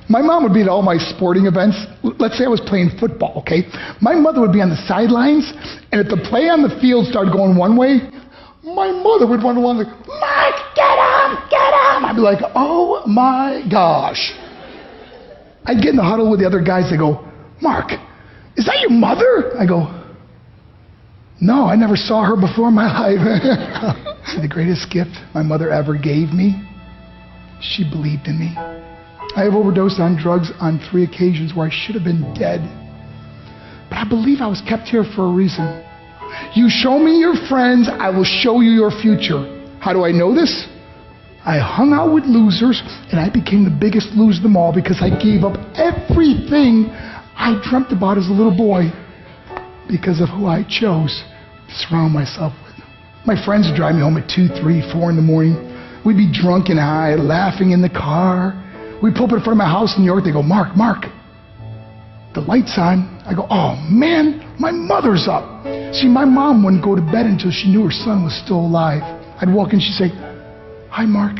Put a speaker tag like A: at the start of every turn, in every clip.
A: My mom would be at all my sporting events. Let's say I was playing football, okay? My mother would be on the sidelines, and if the play on the field started going one way, my mother would run along like, Mark, get him, get him! I'd be like, oh my gosh. I'd get in the huddle with the other guys. They go, Mark, is that your mother? I go, no, I never saw her before in my life. See, the greatest gift my mother ever gave me, she believed in me. I have overdosed on drugs on 3 occasions where I should have been dead. But I believe I was kept here for a reason. You show me your friends, I will show you your future. How do I know this? I hung out with losers, and I became the biggest loser of them all because I gave up everything I dreamt about as a little boy because of who I chose to surround myself with. My friends would drive me home at 2, 3, 4 in the morning. We'd be drunk and high, laughing in the car. We'd pull up in front of my house in New York. They go, Mark, the light's on. I go, oh man, my mother's up. See, my mom wouldn't go to bed until she knew her son was still alive. I'd walk in, she'd say, hi Mark,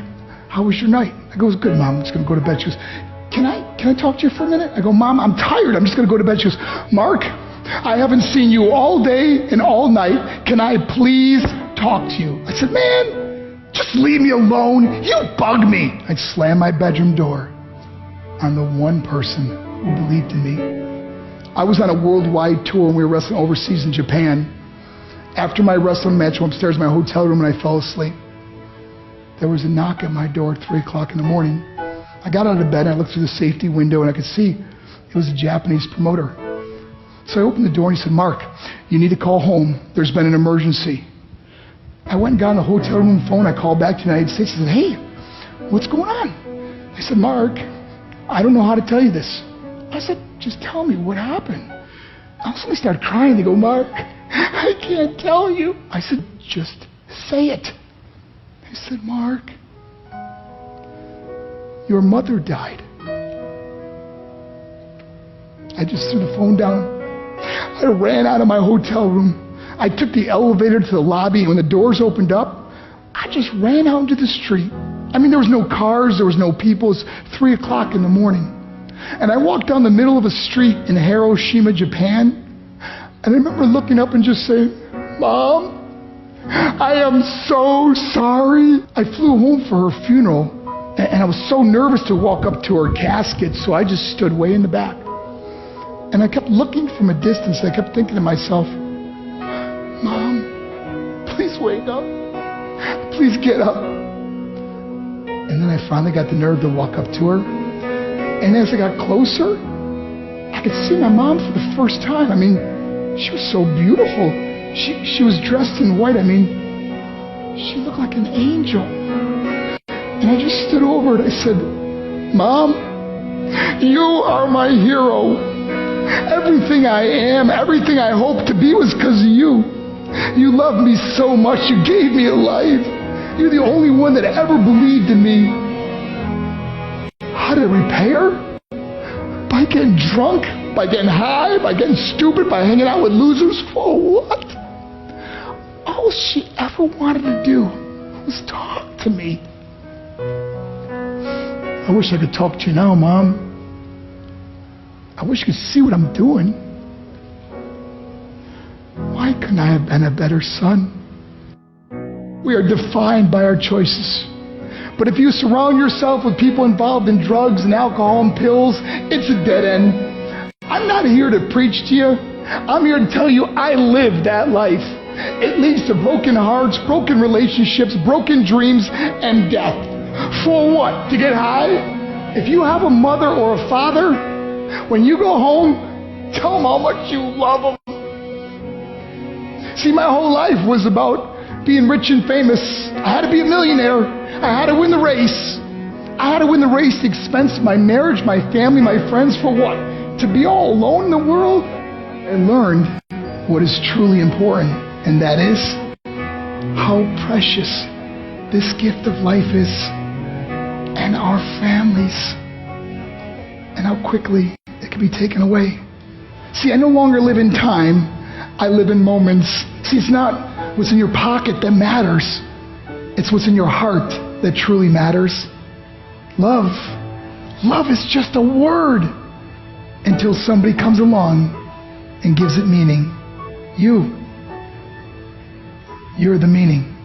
A: how was your night? I go, it was good, Mom, I'm just gonna go to bed. She goes, can I talk to you for a minute? I go, Mom, I'm tired, I'm just gonna go to bed. She goes, Mark, I haven't seen you all day and all night. Can I please talk to you? I said, man, just leave me alone. You bug me. I'd slam my bedroom door on the one person who believed in me. I was on a worldwide tour and we were wrestling overseas in Japan. After my wrestling match, I went upstairs in my hotel room and I fell asleep. There was a knock at my door at 3 o'clock in the morning. I got out of bed and I looked through the safety window and I could see it was a Japanese promoter. So I opened the door and he said, Mark, you need to call home. There's been an emergency. I went and got on the hotel room phone. I called back to the United States and said, hey, what's going on? I said, Mark, I don't know how to tell you this. I said, just tell me what happened. All of a sudden they started crying. They go, Mark, I can't tell you. I said, just say it. They said, Mark, your mother died. I just threw the phone down. I ran out of my hotel room. I took the elevator to the lobby, and when the doors opened up, I just ran out into the street. I mean, there was no cars, there was no people. It was 3 o'clock in the morning. And I walked down the middle of a street in Hiroshima, Japan, and I remember looking up and just saying, Mom, I am so sorry. I flew home for her funeral, and I was so nervous to walk up to her casket, so I just stood way in the back. And I kept looking from a distance. I kept thinking to myself, Mom, please wake up. Please get up. And then I finally got the nerve to walk up to her. And as I got closer, I could see my mom for the first time. I mean, she was so beautiful. She was dressed in white. I mean, she looked like an angel. And I just stood over her and I said, Mom, you are my hero. Everything I am, everything I hope to be was because of you. You loved me so much, you gave me a life. You're the only one that ever believed in me. How did it repay her? By getting drunk, by getting high, by getting stupid, by hanging out with losers? For what? All she ever wanted to do was talk to me. I wish I could talk to you now, Mom. I wish you could see what I'm doing. Why couldn't I have been a better son? We are defined by our choices. But if you surround yourself with people involved in drugs and alcohol and pills, it's a dead end. I'm not here to preach to you. I'm here to tell you I lived that life. It leads to broken hearts, broken relationships, broken dreams, and death. For what? To get high? If you have a mother or a father, when you go home, tell them how much you love them. See, my whole life was about being rich and famous. I had to be a millionaire. I had to win the race. I had to win the race at the expense of my marriage, my family, my friends. For what? To be all alone in the world? I learned what is truly important, and that is how precious this gift of life is, and our families, and how quickly it can be taken away. See, I no longer live in time. I live in moments. See, it's not what's in your pocket that matters. It's what's in your heart that truly matters. Love Love is just a word until somebody comes along and gives it meaning. You're the meaning.